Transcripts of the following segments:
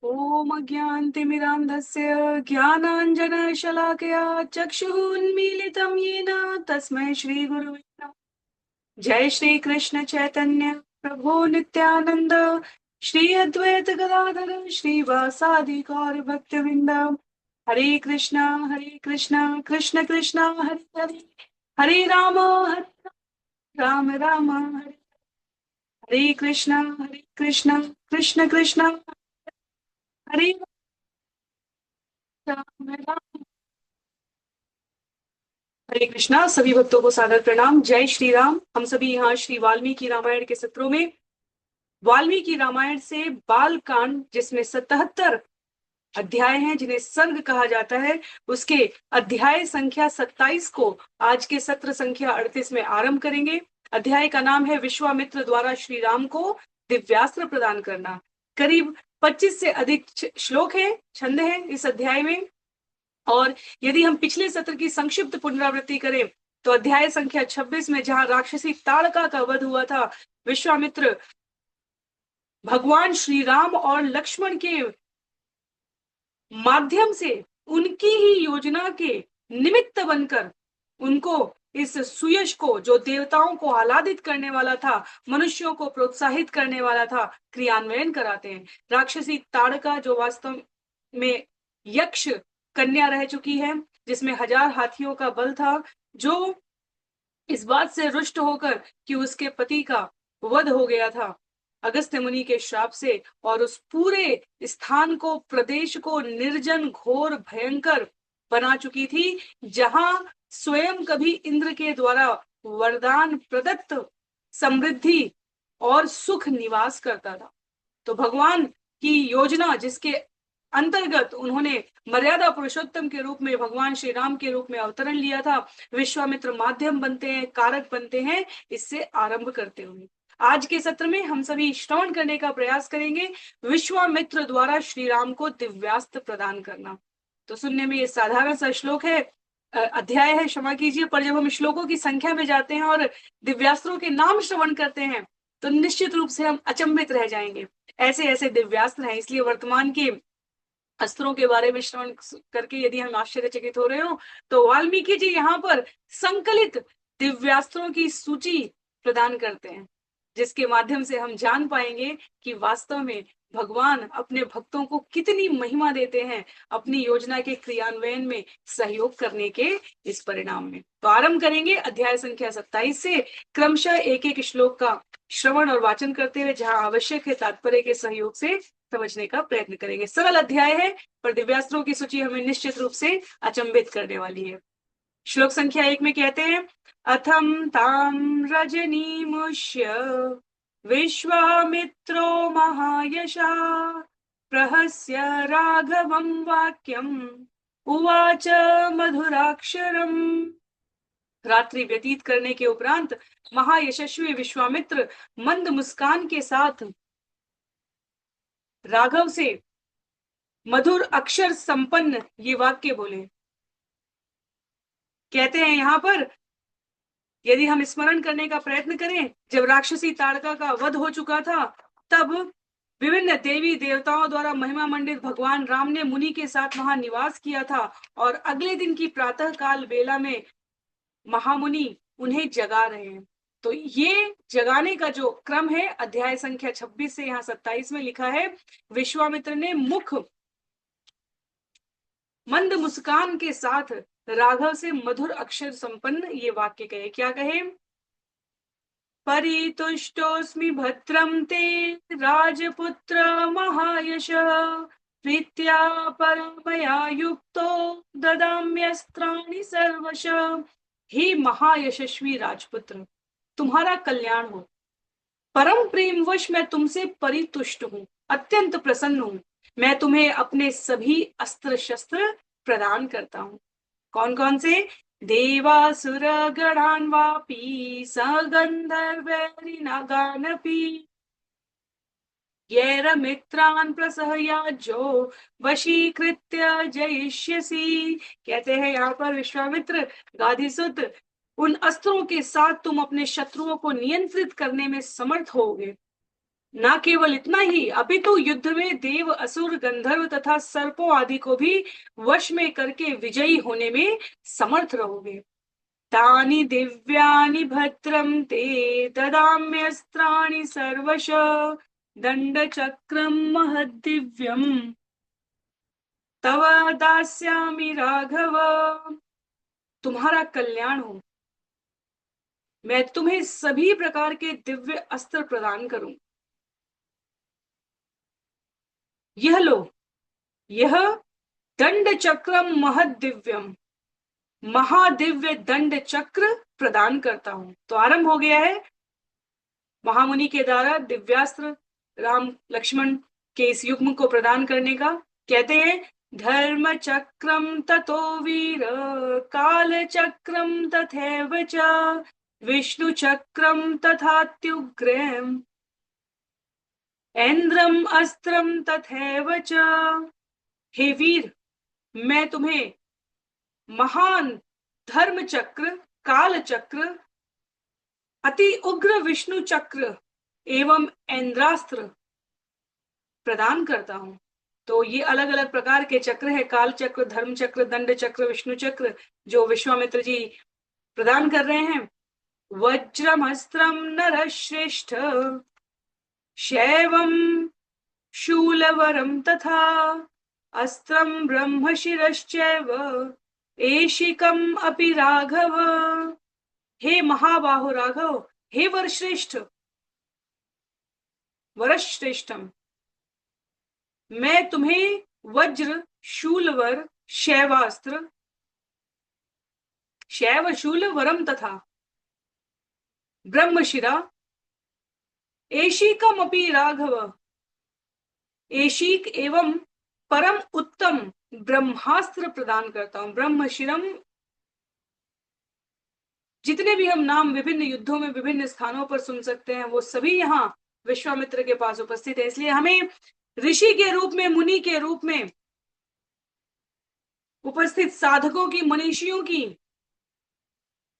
ॐ अज्ञानतिमिरान्धस्य ज्ञानाञ्जनशलाकया चक्षुरुन्मीलितं येन तस्मै श्रीगुरुवे नमः। जय श्री कृष्ण चैतन्य प्रभु नित्यानंद, श्री अद्वैत गदाधर श्रीवासादि गौर भक्तवृंद। हरे कृष्णा कृष्ण कृष्णा हरे हरे, हरे राम राम हरे कृष्णा कृष्ण कृष्णा हरे राम राम। हरे कृष्णा। सभी भक्तों को सादर प्रणाम। जय श्री राम। हम सभी यहाँ श्री वाल्मीकि रामायण के सत्रों में वाल्मीकि रामायण से बाल कांड, जिसमें 77 अध्याय हैं, जिन्हें सर्ग कहा जाता है, उसके अध्याय संख्या 27 को आज के सत्र संख्या 38 में आरंभ करेंगे। अध्याय का नाम है विश्वामित्र द्वारा श्री राम को दिव्यास्त्र प्रदान करना। करीब 25 से अधिक श्लोक हैं, छंद हैं इस अध्याय में। और यदि हम पिछले सत्र की संक्षिप्त पुनरावृत्ति करें तो अध्याय संख्या 26 में जहां राक्षसी ताड़का का वध हुआ था, विश्वामित्र भगवान श्री राम और लक्ष्मण के माध्यम से उनकी ही योजना के निमित्त बनकर उनको इस सुयश को, जो देवताओं को आह्लादित करने वाला था, मनुष्यों को प्रोत्साहित करने वाला था, क्रियान्वयन कराते हैं। राक्षसी ताड़का, जो वास्तव में यक्ष कन्या रह चुकी है, जिसमें 1000 हाथियों का बल था, जो इस बात से रुष्ट होकर कि उसके पति का वध हो गया था अगस्त्य मुनि के श्राप से, और उस पूरे स्थान को, प्रदेश को निर्जन घोर भयंकर बना चुकी थी, जहां स्वयं कभी इंद्र के द्वारा वरदान प्रदत्त समृद्धि और सुख निवास करता था। तो भगवान की योजना, जिसके अंतर्गत उन्होंने मर्यादा पुरुषोत्तम के रूप में भगवान श्री राम के रूप में अवतरण लिया था, विश्वामित्र माध्यम बनते हैं, कारक बनते हैं। इससे आरंभ करते हुए आज के सत्र में हम सभी श्रवण करने का प्रयास करेंगे विश्वामित्र द्वारा श्री राम को दिव्यास्त्र प्रदान करना। तो सुनने में ये साधारण सा श्लोक है, अध्याय है, क्षमा कीजिए, पर जब हम श्लोकों की संख्या में जाते हैं और दिव्यास्त्रों के नाम श्रवण करते हैं तो निश्चित रूप से हम अचंभित रह जाएंगे। ऐसे ऐसे दिव्यास्त्र हैं, इसलिए वर्तमान के अस्त्रों के बारे में श्रवण करके यदि हम आश्चर्यचकित हो रहे हो तो वाल्मीकि जी यहाँ पर संकलित दिव्यास्त्रों की सूची प्रदान करते हैं, जिसके माध्यम से हम जान पाएंगे कि वास्तव में भगवान अपने भक्तों को कितनी महिमा देते हैं अपनी योजना के क्रियान्वयन में सहयोग करने के इस परिणाम में। तो आरंभ करेंगे अध्याय संख्या 27 से, क्रमशः एक एक श्लोक का श्रवण और वाचन करते हुए जहां आवश्यक है तात्पर्य के सहयोग से समझने का प्रयत्न करेंगे। सरल अध्याय है, पर दिव्यास्त्रों की सूची हमें निश्चित रूप से अचंभित करने वाली है। श्लोक संख्या 1 में कहते हैं, अथम ताम रजनीमुष्य विश्वामित्रो महायशा प्रहस्य राघवं वाक्यम् उवाच मधुराक्षरम्। रात्रि व्यतीत करने के उपरांत महायशस्वी विश्वामित्र मंद मुस्कान के साथ राघव से मधुर अक्षर संपन्न ये वाक्य बोले। कहते हैं यहां पर, यदि हम स्मरण करने का प्रयत्न करें, जब राक्षसी ताड़का का वध हो चुका था, तब विभिन्न देवी देवताओं द्वारा महिमा मंडित भगवान राम ने मुनि के साथ वहां निवास किया था, और अगले दिन की प्रातः काल बेला में महामुनि उन्हें जगा रहे हैं। तो ये जगाने का जो क्रम है, अध्याय संख्या 26 से यहाँ 27 में लिखा है, विश्वामित्र ने मुख मंद मुस्कान के साथ राघव से मधुर अक्षर संपन्न ये वाक्य कहे। क्या कहे? परितुष्टोस्मि भद्रं ते राजपुत्र महायश प्रीत्या परमया युक्तो ददाम्यस्त्राणि सर्वश। हे महायशस्वी राजपुत्र, तुम्हारा कल्याण हो। परम प्रेमवश मैं तुमसे परितुष्ट हूँ, अत्यंत प्रसन्न हूँ। मैं तुम्हें अपने सभी अस्त्र शस्त्र प्रदान करता हूँ। कौन कौन से? देवासुर गणान्वापि सगंधर्वैरि नागानपि यैरमित्रान् प्रसहयाज्यो वशीकृत्य जयिष्यसि। कहते हैं यहाँ पर विश्वामित्र गाधिसुत, उन अस्त्रों के साथ तुम अपने शत्रुओं को नियंत्रित करने में समर्थ होगे ना केवल इतना ही, अपितु युद्ध में देव, असुर, गंधर्व तथा सर्पों आदि को भी वश में करके विजयी होने में समर्थ रहोगे। तानि दिव्यानि भद्रं ते ददाम्यस्त्राणि सर्वश, दंडचक्रं महद्दिव्यम् तव दास्यामि राघव। तुम्हारा कल्याण हो, मैं तुम्हें सभी प्रकार के दिव्य अस्त्र प्रदान करूं। यह लो, यह दंड चक्रम महदिव्यम, महादिव्य दंड चक्र प्रदान करता हूं। तो आरंभ हो गया है महामुनि के द्वारा दिव्यास्त्र राम लक्ष्मण के इस युग्म को प्रदान करने का। कहते हैं धर्म चक्रम ततो वीर, काल चक्रम तथैव च, विष्णु चक्रम तथात्युग्रम, ऐन्द्रम अस्त्रम तथैव च। हे वीर, मैं तुम्हें महान धर्म चक्र, काल चक्र, अति उग्र विष्णु चक्र एवं ऐन्द्रास्त्र प्रदान करता हूं। तो ये अलग अलग प्रकार के चक्र है, काल चक्र, धर्म चक्र, दंड चक्र, विष्णु चक्र, जो विश्वामित्र जी प्रदान कर रहे हैं। वज्रमस्त्रम नरश्रेष्ठ, शैवम शूलवरम तथा, अस्त्रम ब्रह्मशिरश्चैव, एशिकम अपि राघव। हे महाबाहो राघव, हे वरश्रेष्ठ, वरश्रेष्ठम, मैं तुम्हें वज्र, शूलवर, शैवास्त्र, शैव शूल वरम तथा ब्रह्मशिरा, एशिकम अपि राघव, एशिक एवं परम उत्तम ब्रह्मास्त्र प्रदान करता हूं। ब्रह्मशिरम, जितने भी हम नाम विभिन्न युद्धों में विभिन्न स्थानों पर सुन सकते हैं, वो सभी यहाँ विश्वामित्र के पास उपस्थित है। इसलिए हमें ऋषि के रूप में, मुनि के रूप में उपस्थित साधकों की, मनीषियों की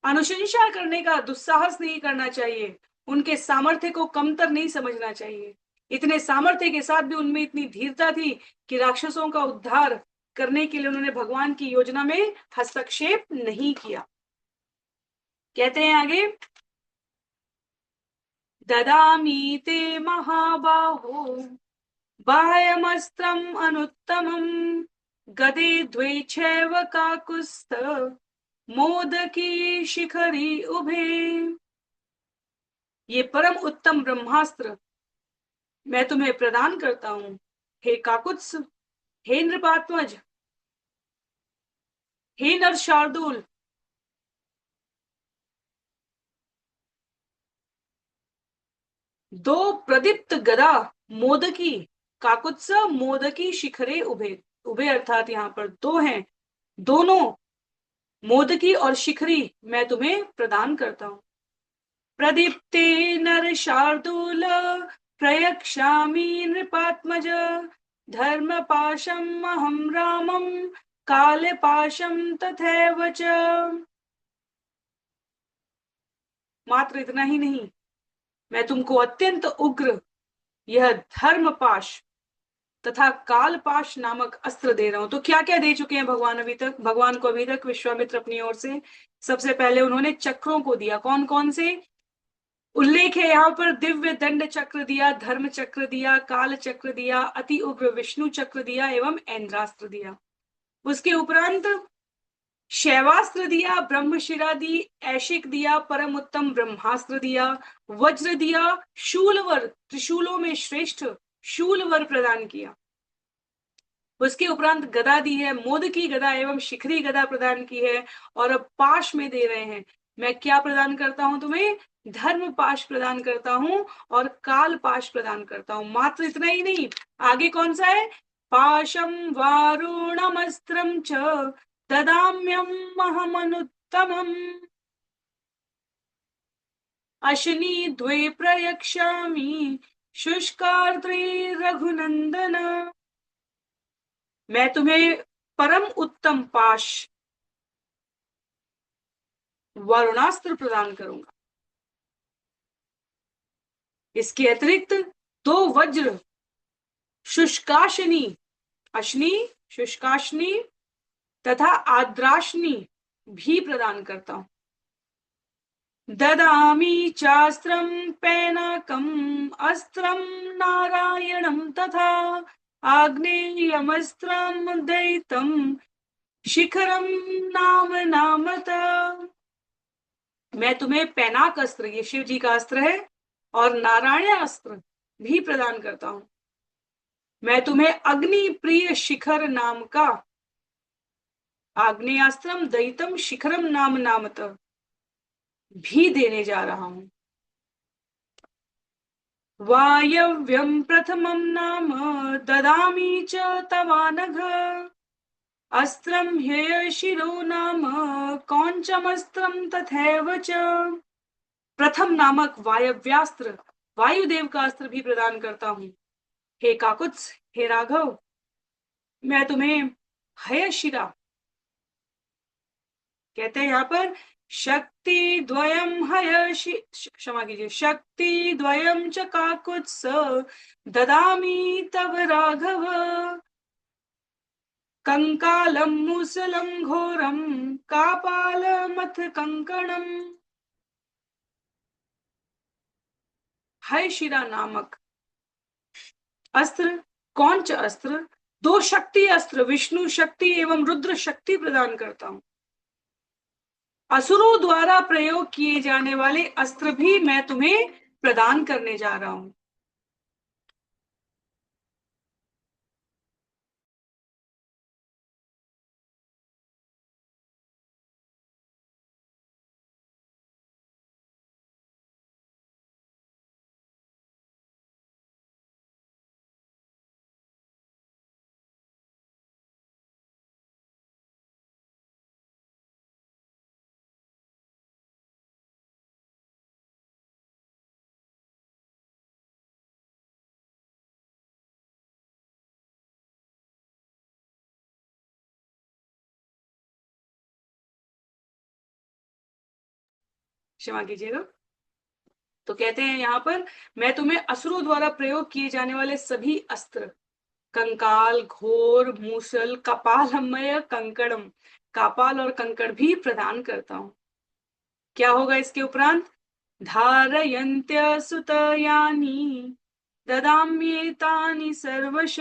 अनुशंसा करने का दुस्साहस नहीं करना चाहिए। उनके सामर्थ्य को कमतर नहीं समझना चाहिए। इतने सामर्थ्य के साथ भी उनमें इतनी धीरता थी कि राक्षसों का उद्धार करने के लिए उन्होंने भगवान की योजना में हस्तक्षेप नहीं किया। कहते हैं आगे, ददामि ते महाबाहो बाह्यमस्त्रम अनुत्तमम, गदे द्वे चैव काकुत्स्थ, मोदकी शिखरी उभे। ये परम उत्तम ब्रह्मास्त्र मैं तुम्हें प्रदान करता हूं। हे काकुत्स, हे नृपात्मज, हे नर शार्दूल, दो प्रदीप्त गदा, मोदकी, काकुत्स मोदकी शिखरे उभे। उभे अर्थात यहाँ पर दो हैं, दोनों मोदकी और शिखरी मैं तुम्हें प्रदान करता हूं। प्रदीप्ते नर शार्दूल, प्रयक्षामि नृपात्मज, धर्म पाशम अहम रामम, काल पाशम तथैव च। मात्र इतना ही नहीं, मैं तुमको अत्यंत उग्र यह धर्म पाश तथा काल पाश नामक अस्त्र दे रहा हूं। तो क्या क्या दे चुके हैं भगवान अभी तक, भगवान को अभी तक विश्वामित्र अपनी ओर से? सबसे पहले उन्होंने चक्रों को दिया। कौन कौन से उल्लेख है यहाँ पर? दिव्य दंड चक्र दिया, धर्म चक्र दिया, काल चक्र दिया, अति उग्र विष्णु चक्र दिया एवं ऐन्द्रास्त्र दिया। उसके उपरांत शैवास्त्र दिया, ब्रह्मशिरा दी, ऐशिक दिया, परम उत्तम ब्रह्मास्त्र दिया, वज्र दिया, शूलवर, त्रिशूलों में श्रेष्ठ शूलवर प्रदान किया। उसके उपरांत गदा दी है, मोदकी गदा एवं शिखरी गदा प्रदान की है। और अब पाश में दे रहे हैं, मैं क्या प्रदान करता हूं तुम्हें? धर्म पाश प्रदान करता हूं और काल पाश प्रदान करता हूं। मात्र इतना ही नहीं, आगे कौन सा है? पाशम वारुणमस्त्रम च ददाम्यम महमनुत्तमम, अशनी द्वे प्रयक्षामि शुष्कार्द्रे रघुनंदन। मैं तुम्हें परम उत्तम पाश वरुणास्त्र प्रदान करूंगा। इसके अतिरिक्त दो वज्र शुष्काशनी, अशनी, शुष्काशनी तथा आद्राशनी भी प्रदान करता हूं। ददामि चास्त्रं पैनाकम् अस्त्रं नारायणं तथा आग्नेयमस्त्रं दयितं शिखरम नाम नामत। मैं तुम्हें पैनाक अस्त्र, ये शिव जी का अस्त्र है, और नारायण अस्त्र भी प्रदान करता हूं। मैं तुम्हें अग्नि प्रिय शिखर नाम का आग्नेयास्त्रम दयितम शिखरम नाम नामत भी देने जा रहा हूं। वायव्यं प्रथमं नाम ददामि च तवानघ अस्त्रं ह्ययशिरो नाम कौञ्चमस्त्रं तथैव च। प्रथम नामक वायव्यास्त्र, वायुदेव का अस्त्र भी प्रदान करता हूं। हे काकुत्स, हे राघव, मैं तुम्हें हयशिरा, कहते हैं यहां पर शक्ति द्वयम क्षमा कीजिए, शक्ति द्वयम च काकुत्स ददामि तव राघव कंकालम मुसलम घोरम कापालमथ कंकणम। हयशिरा नामक अस्त्र, कौंच अस्त्र, दो शक्ति अस्त्र विष्णु शक्ति एवं रुद्र शक्ति प्रदान करता हूं। असुरों द्वारा प्रयोग किए जाने वाले अस्त्र भी मैं तुम्हें प्रदान करने जा रहा हूं। क्षमा कीजिएगा। तो कहते हैं यहां पर, मैं तुम्हें असुरों द्वारा प्रयोग किए जाने वाले सभी अस्त्र, कंकाल, घोर, मूसल, कपालमय, कंकड़म, कापाल और कंकड़ भी प्रदान करता हूं। क्या होगा इसके उपरांत? धारयन्त्य सुतयानि ददाम्येतानि सर्वश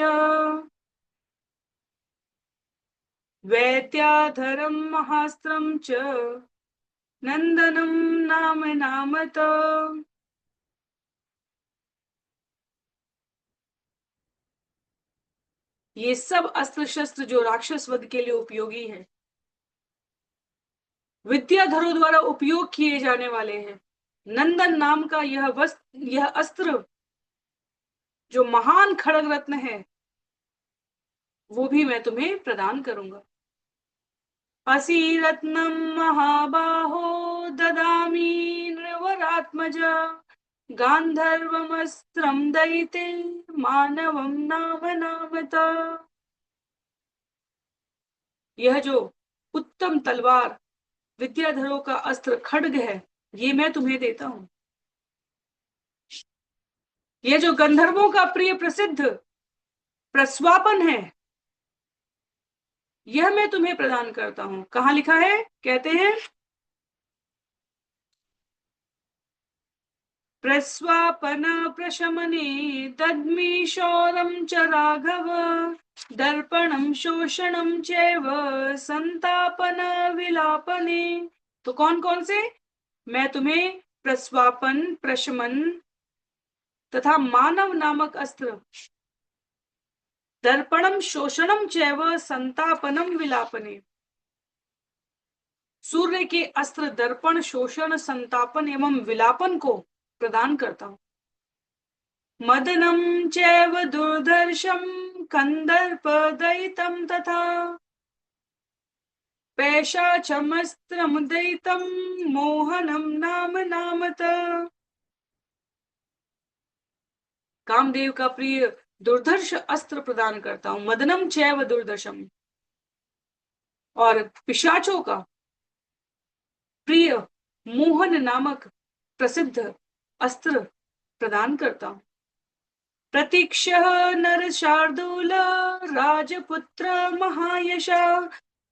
वैद्याधरम महास्त्रम च नंदनम नाम नामत। ये सब अस्त्र शस्त्र जो राक्षस वध के लिए उपयोगी हैं, विद्याधरों द्वारा उपयोग किए जाने वाले हैं। नंदन नाम का यह अस्त्र जो महान खड़ग रत्न है, वो भी मैं तुम्हें प्रदान करूंगा। असीरत्नम महाबाहो ददामि नृवरात्मज गांधर्वमस्त्रम दयिते मानवम नाम नामत। यह जो उत्तम तलवार विद्याधरों का अस्त्र खड्ग है, ये मैं तुम्हें देता हूं। यह जो गंधर्वों का प्रिय प्रसिद्ध प्रस्वापन है, यह मैं तुम्हें प्रदान करता हूं। कहां लिखा है? कहते हैं प्रस्वापन प्रशमने दद्मि शौरम च राघव दर्पणम शोषणम चैव संतापन विलापने। तो कौन कौन से? मैं तुम्हें प्रस्वापन, प्रशमन तथा मानव नामक अस्त्र, दर्पणम शोषणम चैव संतापनम विलापने, सूर्य के अस्त्र दर्पण, शोषण, संतापन एवं विलापन को प्रदान करता हूं। मदनम चैव दुर्धर्षम कंदर्प दयितम तथा पैशाचमस्त्रम दयितम मोहनम नाम नामत। कामदेव का प्रिय दुर्धर्ष अस्त्र प्रदान करता हूं, मदनम चैव दुर्दर्शम, और पिशाचों का प्रिय मोहन नामक प्रसिद्ध अस्त्र प्रदान करता हूं। प्रतीक्षः नर शार्दूल राजपुत्र महायशा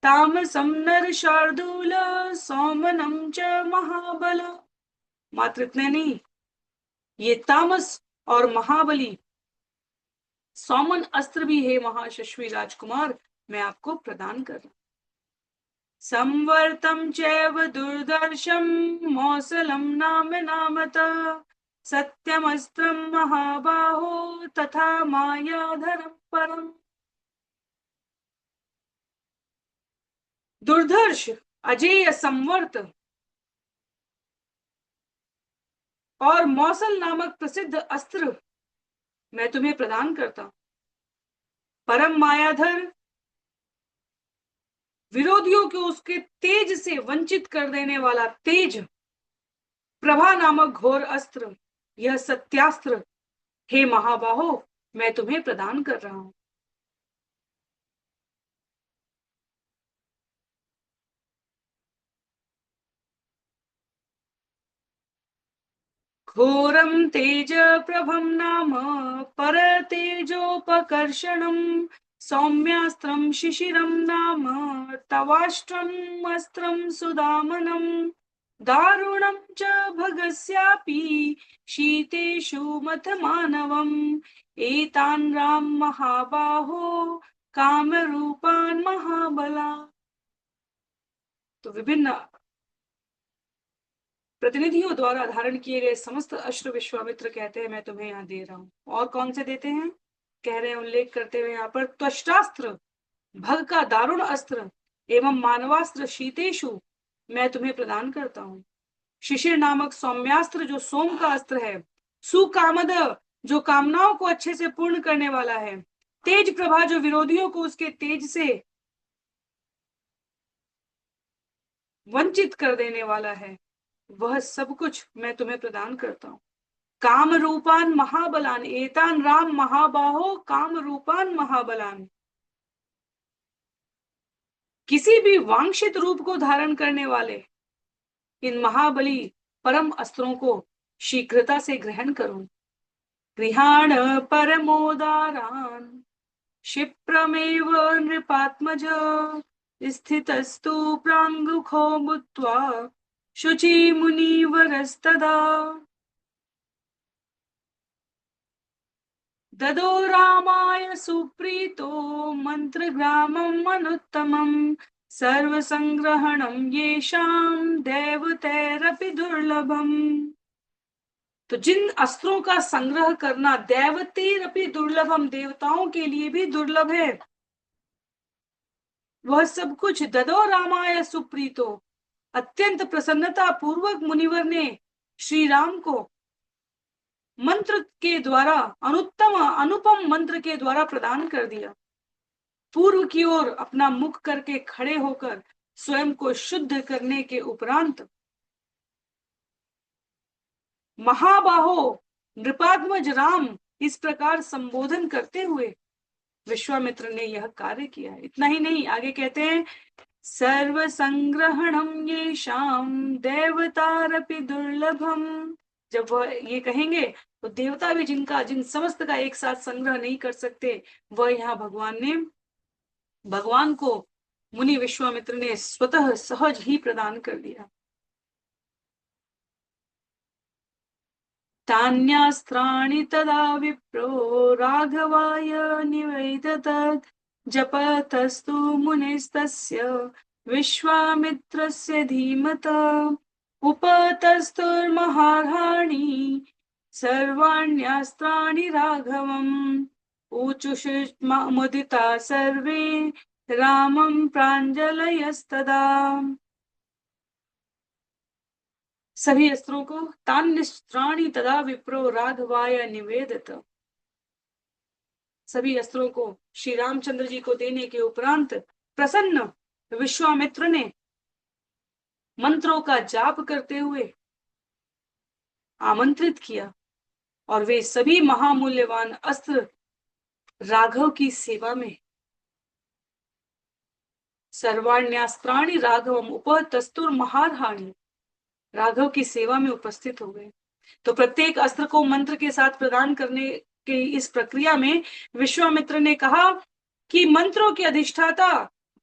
तामसं नर शार्दूल सौमनम च महाबल। मात्र इतने नहीं, ये तामस और महाबली सौमन अस्त्र भी है महायशस्वी राजकुमार, मैं आपको प्रदान कर रहा हूं। संवर्तम चैव दुर्दर्शम मौसलम नाम नामतः सत्यमस्त्रम महाबाहो तथा मायाधरम परम। दुर्धर्ष, अजेय, संवर्त और मौसल नामक प्रसिद्ध अस्त्र मैं तुम्हें प्रदान करता हूं। परम मायाधर, विरोधियों को उसके तेज से वंचित कर देने वाला तेज, प्रभा नामक घोर अस्त्र, यह सत्यास्त्र हे महाबाहो मैं तुम्हें प्रदान कर रहा हूं। घोरम तेज प्रभम नाम पर तेजोपकर्षणम सौम्यास्त्रम शिशिरम नाम तवाष्ट्रम अस्त्रम सुदामनम दारुणं च भगस्यापि शीतेषु मथ मानवम् एतान् राम महाबाहो कामरूपान् महाबला। तो विभिन्न प्रतिनिधियों द्वारा धारण किए गए समस्त अस्त्र विश्वामित्र कहते हैं मैं तुम्हें यहाँ दे रहा हूँ। और कौन से देते हैं, कह रहे हैं, उल्लेख करते हुए यहाँ पर, त्वष्टास्त्र भग का दारुण अस्त्र एवं मानवास्त्र शीतेषु मैं तुम्हें प्रदान करता हूँ। शिशिर नामक सौम्यास्त्र जो सोम का अस्त्र है, सुकामद जो कामनाओं को अच्छे से पूर्ण करने वाला है, तेज प्रभा जो विरोधियों को उसके तेज से वंचित कर देने वाला है, वह सब कुछ मैं तुम्हें प्रदान करता हूं। काम रूपान महाबलान एतान राम महाबाहो काम रूपान महाबलान। किसी भी वांछित रूप को धारण करने वाले इन महाबली परम अस्त्रों को शीघ्रता से ग्रहण करो। गृहाण परमोदारान क्षिप्रमेव नृपात्मज स्थितस्तु प्रांगुखो भूत्वा शुचि मुनिवरस्तदा ददो रामाय सुप्रीतो मंत्रग्रामम् अनुत्तमम् सर्वसंग्रहणं येषां दैवतैरपि दुर्लभम्। तो जिन अस्त्रों का संग्रह करना दैवतेरपि दुर्लभम, देवताओं के लिए भी दुर्लभ है, वह सब कुछ ददो रामाय सुप्रीतो, अत्यंत प्रसन्नता पूर्वक मुनिवर ने श्री राम को मंत्र के द्वारा, अनुत्तम अनुपम मंत्र के द्वारा प्रदान कर दिया। पूर्व की ओर अपना मुख करके खड़े होकर स्वयं को शुद्ध करने के उपरांत महाबाहो नृपात्मज राम इस प्रकार संबोधन करते हुए विश्वामित्र ने यह कार्य किया। इतना ही नहीं, आगे कहते हैं सर्व संग्रहणम येषां देवतारपि दुर्लभम। जब वह ये कहेंगे तो देवता भी जिन समस्त का एक साथ संग्रह नहीं कर सकते, वह यहाँ भगवान को मुनि विश्वामित्र ने स्वतः सहज ही प्रदान कर दिया। तान्यास्त्राणि तदा विप्रो राघवाय निवेदतत् जपतस्तु मुनिस्तस्य विश्वामित्रस्य धीमता उपतस्तुर्महार्हाणि सर्वाण्यस्त्राणि राघवम् ऊचुषुमुदिता सर्वे रामं प्राञ्जलयस्तदा। सभी अस्त्रों को तान्यस्त्राणि तदा विप्रो राघवाय निवेदित, सभी अस्त्रों को श्री रामचंद्र जी को देने के उपरांत प्रसन्न विश्वामित्र ने मंत्रों का जाप करते हुए आमंत्रित किया और वे सभी महामूल्यवान अस्त्र राघव की सेवा में, सर्वाण्यस्त्राणि राघवम उपतस्तुर महारहाणि, राघव की सेवा में उपस्थित हो गए। तो प्रत्येक अस्त्र को मंत्र के साथ प्रदान करने की इस प्रक्रिया में विश्वामित्र ने कहा कि मंत्रों के अधिष्ठाता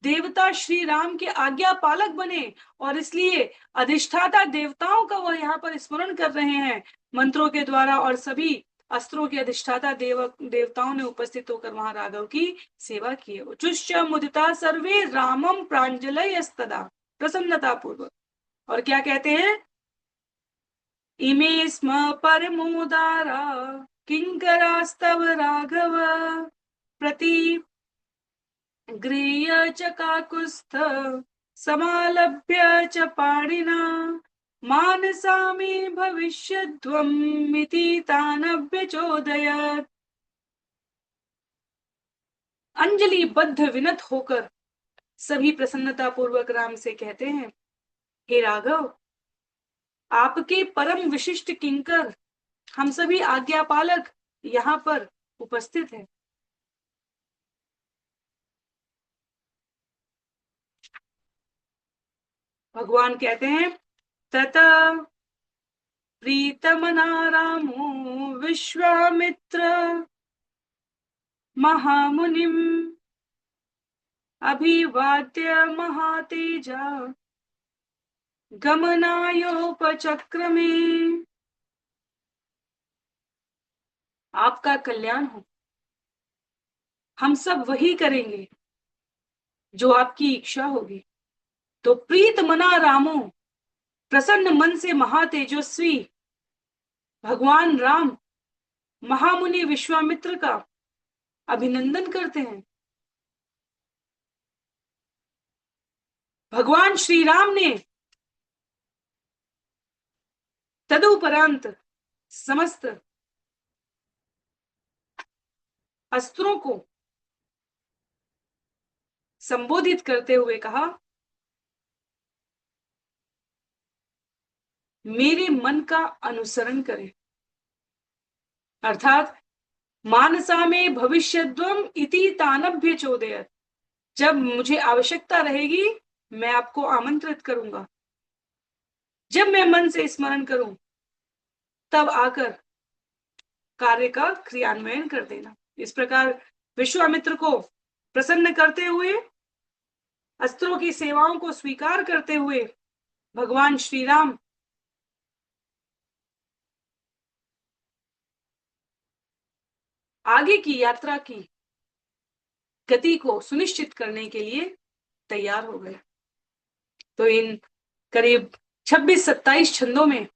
देवता श्री राम के आज्ञा पालक बने और इसलिए अधिष्ठाता देवताओं का वह यहाँ पर स्मरण कर रहे हैं मंत्रों के द्वारा, और सभी अस्त्रों के अधिष्ठाता देवताओं ने उपस्थित होकर वहां राघव की सेवा की है। उच्च मुदिता सर्वे रामम प्रांजलयस्तदा, प्रसन्नता पूर्वक। और क्या कहते हैं, इमे स्म परमोदारा किंकरास्तव राघव प्रति गृह्य च काकुस्थ समालभ्य च पाणिना मानसा मे भविष्यद्वम् इति तानभ्यचोदयत्। अंजलि बद्ध विनत होकर सभी प्रसन्नता पूर्वक राम से कहते हैं, हे राघव, आपके परम विशिष्ट किंकर हम सभी आज्ञापालक यहाँ पर उपस्थित हैं। भगवान कहते हैं, ततः प्रीतमना रामो विश्वामित्र महामुनिम अभिवाद्य महातेजा गमनायोपचक्रमे। आपका कल्याण हो, हम सब वही करेंगे जो आपकी इच्छा होगी। तो प्रीत मना रामो, प्रसन्न मन से महातेजस्वी भगवान राम महामुनि विश्वामित्र का अभिनंदन करते हैं। भगवान श्री राम ने तदुपरांत समस्त अस्त्रों को संबोधित करते हुए कहा, मेरे मन का अनुसरण करें, अर्थात मानसा में भविष्यद्वम इति तानभ्य चोदयत्। जब मुझे आवश्यकता रहेगी मैं आपको आमंत्रित करूंगा, जब मैं मन से स्मरण करूं तब आकर कार्य का क्रियान्वयन कर देना। इस प्रकार विश्वामित्र को प्रसन्न करते हुए, अस्त्रों की सेवाओं को स्वीकार करते हुए भगवान श्री राम आगे की यात्रा की गति को सुनिश्चित करने के लिए तैयार हो गए। तो इन करीब 26-27 छंदों में,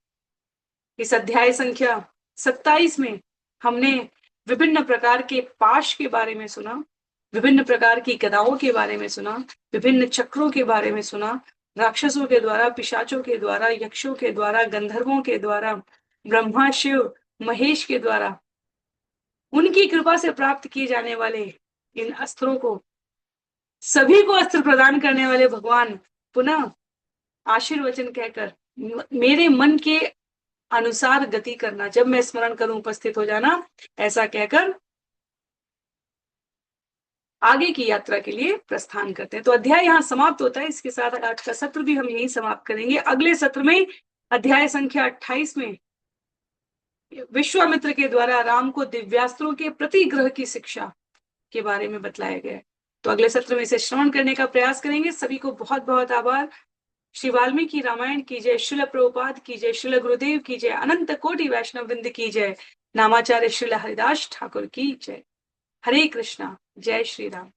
इस अध्याय संख्या 27 में हमने विभिन्न प्रकार के पाश के बारे में सुना, विभिन्न प्रकार की गदाओं के बारे में सुना, विभिन्न चक्रों के बारे में सुना, राक्षसों के द्वारा, पिशाचों के द्वारा, यक्षों के द्वारा, गंधर्वों के द्वारा, ब्रह्मा शिव महेश के द्वारा उनकी कृपा से प्राप्त किए जाने वाले इन अस्त्रों को, सभी को अस्त्र प्रदान करने वाले भगवान पुनः आशीर्वचन कहकर मेरे मन के अनुसार गति करना, जब मैं स्मरण करूं उपस्थित हो जाना, ऐसा कहकर आगे की यात्रा के लिए प्रस्थान करते हैं। तो अध्याय यहाँ समाप्त होता है। इसके साथ आज का सत्र भी हम यही समाप्त करेंगे। अगले सत्र में अध्याय संख्या 28 में विश्वामित्र के द्वारा राम को दिव्यास्त्रों के प्रतिग्रह की शिक्षा के बारे में बतलाया गया है। तो अगले सत्र में इसे श्रवण करने का प्रयास करेंगे। सभी को बहुत बहुत आभार। श्री वाल्मीकि रामायण की जय, श्रील प्रभुपाद की जय, श्रील गुरुदेव की जय, अनंत कोटि वैष्णव वृंद की जय, नामाचार्य श्रील हरिदास ठाकुर की जय। हरे कृष्णा, जय श्री राम।